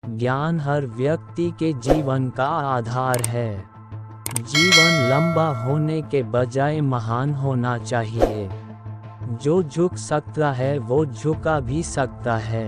ज्ञान हर व्यक्ति के जीवन का आधार है। जीवन लंबा होने के बजाय महान होना चाहिए। जो झुक सकता है वो झुका भी सकता है।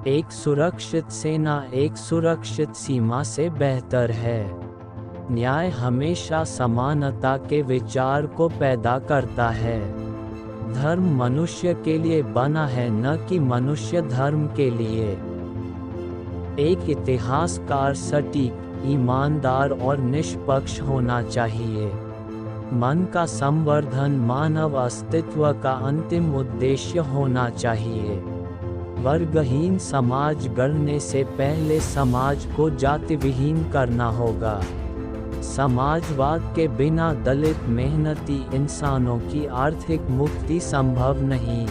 एक सुरक्षित सेना एक सुरक्षित सीमा से बेहतर है। न्याय हमेशा समानता के विचार को पैदा करता है। धर्म मनुष्य के लिए बना है, न कि मनुष्य धर्म के लिए। एक इतिहासकार सटीक, ईमानदार और निष्पक्ष होना चाहिए। मन का संवर्धन मानव अस्तित्व का अंतिम उद्देश्य होना चाहिए। वर्गहीन समाज गढ़ने से पहले समाज को जातिविहीन करना होगा। समाजवाद के बिना दलित मेहनती इंसानों की आर्थिक मुक्ति संभव नहीं।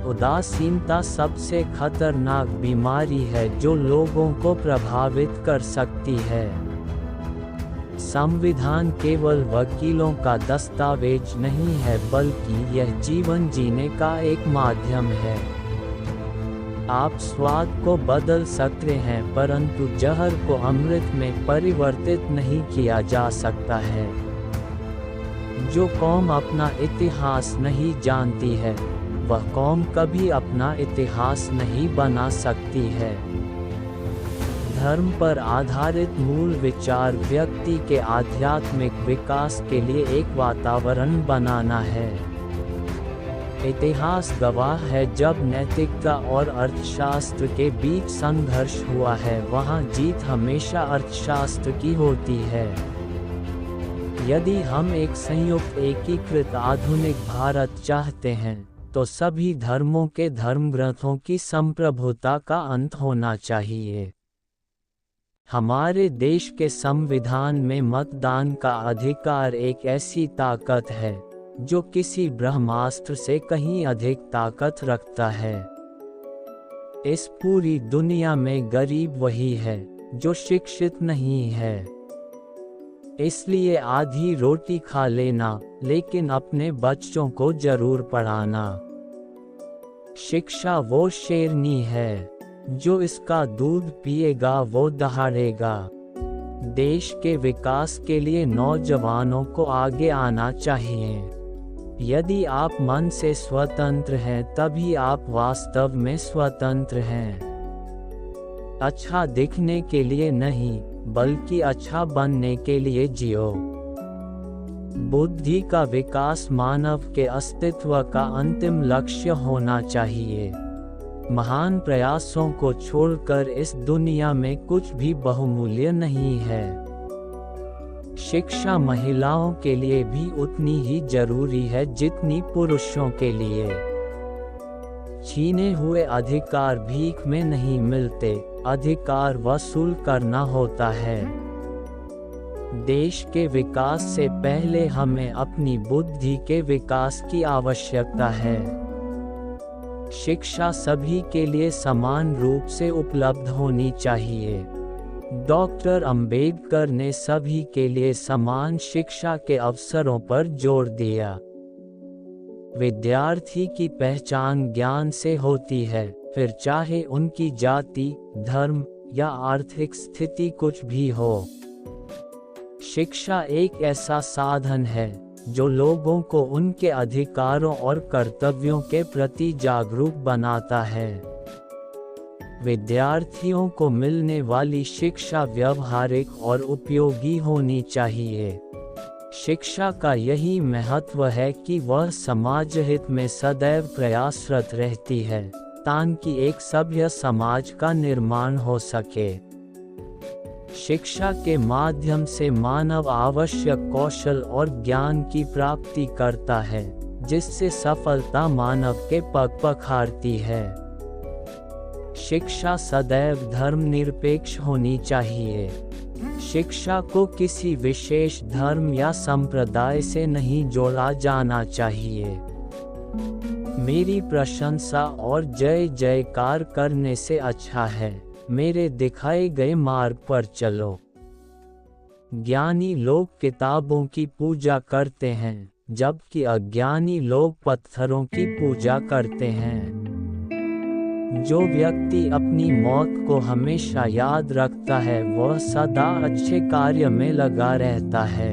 उदासीनता सबसे खतरनाक बीमारी है जो लोगों को प्रभावित कर सकती है। संविधान केवल वकीलों का दस्तावेज नहीं है, बल्कि यह जीवन जीने का एक माध्यम है। आप स्वाद को बदल सकते हैं, परंतु जहर को अमृत में परिवर्तित नहीं किया जा सकता है। जो कौम अपना इतिहास नहीं जानती है, वह कौम कभी अपना इतिहास नहीं बना सकती है। धर्म पर आधारित मूल विचार व्यक्ति के आध्यात्मिक विकास के लिए एक वातावरण बनाना है। इतिहास गवाह है, जब नैतिकता और अर्थशास्त्र के बीच संघर्ष हुआ है, वहाँ जीत हमेशा अर्थशास्त्र की होती है। यदि हम एक संयुक्त एकीकृत आधुनिक भारत चाहते हैं, तो सभी धर्मों के धर्मग्रंथों की संप्रभुता का अंत होना चाहिए। हमारे देश के संविधान में मतदान का अधिकार एक ऐसी ताकत है जो किसी ब्रह्मास्त्र से कहीं अधिक ताकत रखता है। इस पूरी दुनिया में गरीब वही है जो शिक्षित नहीं है। इसलिए आधी रोटी खा लेना, लेकिन अपने बच्चों को जरूर पढ़ाना। शिक्षा वो शेरनी है, जो इसका दूध पिएगा वो दहाड़ेगा। देश के विकास के लिए नौजवानों को आगे आना चाहिए। यदि आप मन से स्वतंत्र हैं, तभी आप वास्तव में स्वतंत्र हैं। अच्छा दिखने के लिए नहीं, बल्कि अच्छा बनने के लिए जियो। बुद्धि का विकास मानव के अस्तित्व का अंतिम लक्ष्य होना चाहिए। महान प्रयासों को छोड़कर इस दुनिया में कुछ भी बहुमूल्य नहीं है। शिक्षा महिलाओं के लिए भी उतनी ही जरूरी है जितनी पुरुषों के लिए। छीने हुए अधिकार भीख में नहीं मिलते, अधिकार वसूल करना होता है। देश के विकास से पहले हमें अपनी बुद्धि के विकास की आवश्यकता है। शिक्षा सभी के लिए समान रूप से उपलब्ध होनी चाहिए। डॉक्टर अंबेडकर ने सभी के लिए समान शिक्षा के अवसरों पर जोर दिया। विद्यार्थी की पहचान ज्ञान से होती है, फिर चाहे उनकी जाति, धर्म या आर्थिक स्थिति कुछ भी हो। शिक्षा एक ऐसा साधन है जो लोगों को उनके अधिकारों और कर्तव्यों के प्रति जागरूक बनाता है। विद्यार्थियों को मिलने वाली शिक्षा व्यवहारिक और उपयोगी होनी चाहिए। शिक्षा का यही महत्व है कि वह समाज हित में सदैव प्रयासरत रहती है, ताकि एक सभ्य समाज का निर्माण हो सके। शिक्षा के माध्यम से मानव आवश्यक कौशल और ज्ञान की प्राप्ति करता है, जिससे सफलता मानव के पग पखारती है। शिक्षा सदैव धर्मनिरपेक्ष होनी चाहिए। शिक्षा को किसी विशेष धर्म या संप्रदाय से नहीं जोड़ा जाना चाहिए। मेरी प्रशंसा और जय जयकार करने से अच्छा है मेरे दिखाए गए मार्ग पर चलो। ज्ञानी लोग किताबों की पूजा करते हैं, जबकि अज्ञानी लोग पत्थरों की पूजा करते हैं। जो व्यक्ति अपनी मौत को हमेशा याद रखता है वह सदा अच्छे कार्य में लगा रहता है।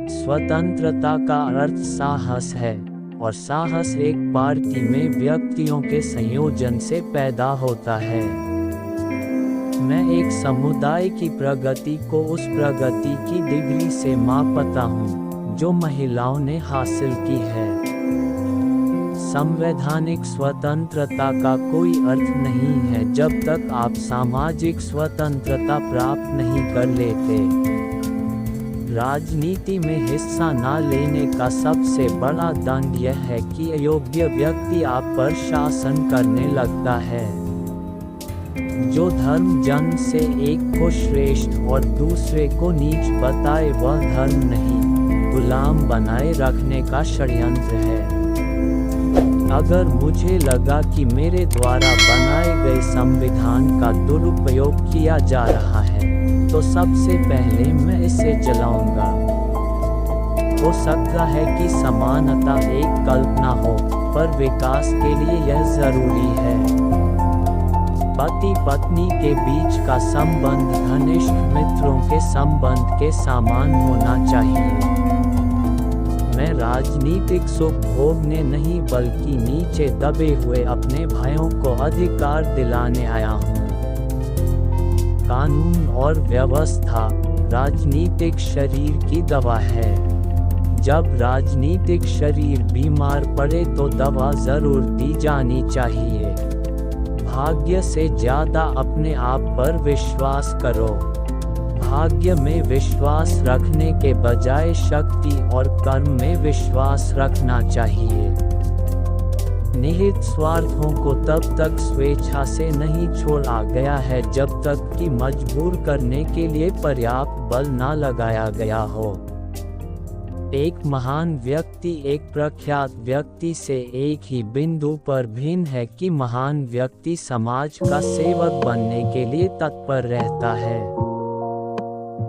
स्वतंत्रता का अर्थ साहस है, और साहस एक पार्टी में व्यक्तियों के संयोजन से पैदा होता है। मैं एक समुदाय की प्रगति को उस प्रगति की डिग्री से मापता हूँ जो महिलाओं ने हासिल की है। संवैधानिक स्वतंत्रता का कोई अर्थ नहीं है जब तक आप सामाजिक स्वतंत्रता प्राप्त नहीं कर लेते। राजनीति में हिस्सा न लेने का सबसे बड़ा दंड यह है कि अयोग्य व्यक्ति आप पर शासन करने लगता है। जो धर्म जन्म से एक को श्रेष्ठ और दूसरे को नीच बताए वह धर्म नहीं, गुलाम बनाए रखने का षड्यंत्र है। अगर मुझे लगा कि मेरे द्वारा बनाए गए संविधान का दुरुपयोग किया जा रहा है तो सबसे पहले मैं इसे जलाऊंगा। हो सकता है कि समानता एक कल्पना हो, पर विकास के लिए यह जरूरी है। पति पत्नी के बीच का संबंध घनिष्ठ मित्रों के संबंध के समान होना चाहिए। मैं राजनीतिक सुख भोगने नहीं बल्कि नीचे दबे हुए अपने भाइयों को अधिकार दिलाने आया हूँ। कानून और व्यवस्था राजनीतिक शरीर की दवा है। जब राजनीतिक शरीर बीमार पड़े तो दवा जरूर दी जानी चाहिए। भाग्य से ज्यादा अपने आप पर विश्वास करो। भाग्य में विश्वास रखने के बजाय शक्ति और कर्म में विश्वास रखना चाहिए। निहित स्वार्थों को तब तक स्वेच्छा से नहीं छोड़ा गया है जब तक कि मजबूर करने के लिए पर्याप्त बल न लगाया गया हो। एक महान व्यक्ति एक प्रख्यात व्यक्ति से एक ही बिंदु पर भिन्न है कि महान व्यक्ति समाज का सेवक बनने के लिए तत्पर रहता है।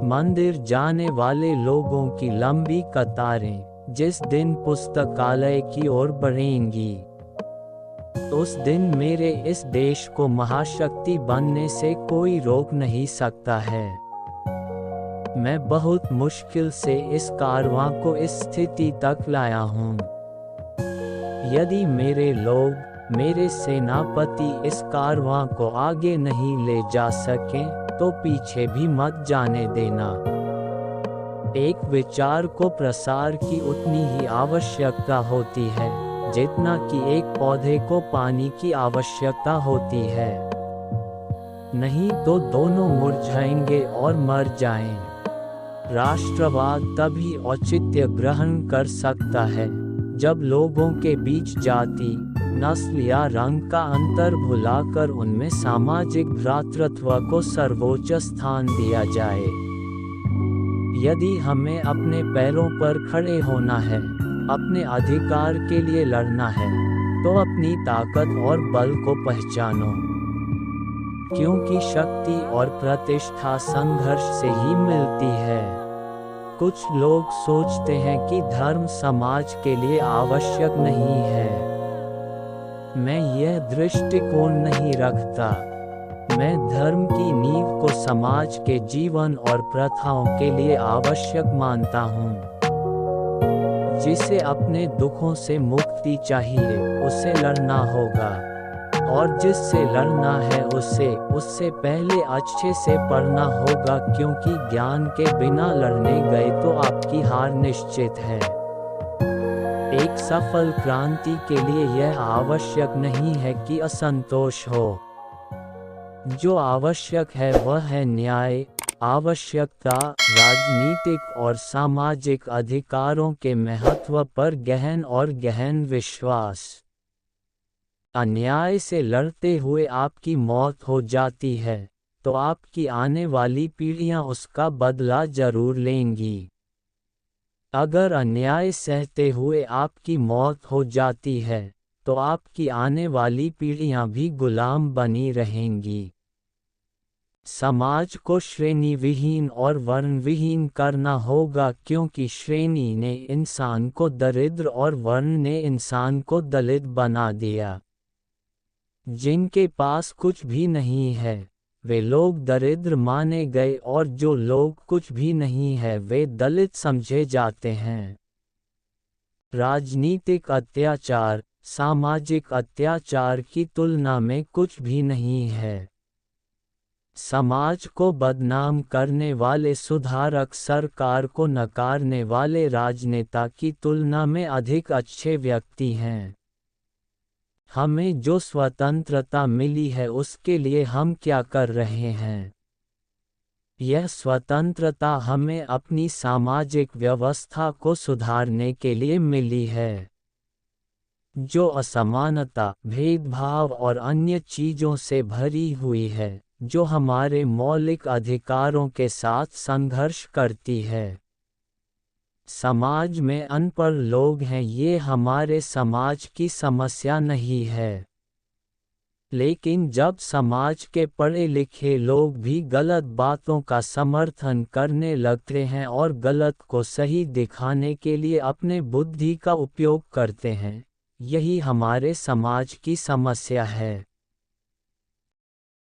मंदिर जाने वाले लोगों की लंबी कतारें जिस दिन पुस्तकालय की ओर बढ़ेंगी, उस दिन मेरे इस देश को महाशक्ति बनने से कोई रोक नहीं सकता है। मैं बहुत मुश्किल से इस कारवां को इस स्थिति तक लाया हूँ। यदि मेरे लोग, मेरे सेनापति इस कारवां को आगे नहीं ले जा सकें तो पीछे भी मत जाने देना। एक विचार को प्रसार की उतनी ही आवश्यकता होती है जितना कि एक पौधे को पानी की आवश्यकता होती है। नहीं तो दोनों मुरझाएंगे और मर जाएं। राष्ट्रवाद तभी औचित्य ग्रहण कर सकता है जब लोगों के बीच जाति, नस्ल या रंग का अंतर भुलाकर उनमें सामाजिक भ्रातृत्व को सर्वोच्च स्थान दिया जाए। यदि हमें अपने पैरों पर खड़े होना है, अपने अधिकार के लिए लड़ना है, तो अपनी ताकत और बल को पहचानो, क्योंकि शक्ति और प्रतिष्ठा संघर्ष से ही मिलती है। कुछ लोग सोचते हैं कि धर्म समाज के लिए आवश्यक नहीं है। मैं यह दृष्टिकोण नहीं रखता। मैं धर्म की नींव को समाज के जीवन और प्रथाओं के लिए आवश्यक मानता हूँ। जिसे अपने दुखों से मुक्ति चाहिए उसे लड़ना होगा, और जिससे लड़ना है उससे पहले अच्छे से पढ़ना होगा, क्योंकि ज्ञान के बिना लड़ने गए तो आपकी हार निश्चित है। एक सफल क्रांति के लिए यह आवश्यक नहीं है कि असंतोष हो। जो आवश्यक है वह है न्याय, आवश्यकता, राजनीतिक और सामाजिक अधिकारों के महत्व पर गहन विश्वास। अन्याय से लड़ते हुए आपकी मौत हो जाती है तो आपकी आने वाली पीढ़ियां उसका बदला जरूर लेंगी। अगर अन्याय सहते हुए आपकी मौत हो जाती है तो आपकी आने वाली पीढ़ियां भी गुलाम बनी रहेंगी। समाज को श्रेणी विहीन और वर्ण विहीन करना होगा, क्योंकि श्रेणी ने इंसान को दरिद्र और वर्ण ने इंसान को दलित बना दिया। जिनके पास कुछ भी नहीं है वे लोग दरिद्र माने गए और जो लोग कुछ भी नहीं है वे दलित समझे जाते हैं। राजनीतिक अत्याचार सामाजिक अत्याचार की तुलना में कुछ भी नहीं है। समाज को बदनाम करने वाले सुधारक सरकार को नकारने वाले राजनेता की तुलना में अधिक अच्छे व्यक्ति हैं। हमें जो स्वतंत्रता मिली है उसके लिए हम क्या कर रहे हैं? यह स्वतंत्रता हमें अपनी सामाजिक व्यवस्था को सुधारने के लिए मिली है। जो असमानता, भेदभाव और अन्य चीजों से भरी हुई है, जो हमारे मौलिक अधिकारों के साथ संघर्ष करती है। समाज में अनपढ़ लोग हैं, ये हमारे समाज की समस्या नहीं है। लेकिन जब समाज के पढ़े लिखे लोग भी गलत बातों का समर्थन करने लगते हैं और गलत को सही दिखाने के लिए अपने बुद्धि का उपयोग करते हैं, यही हमारे समाज की समस्या है।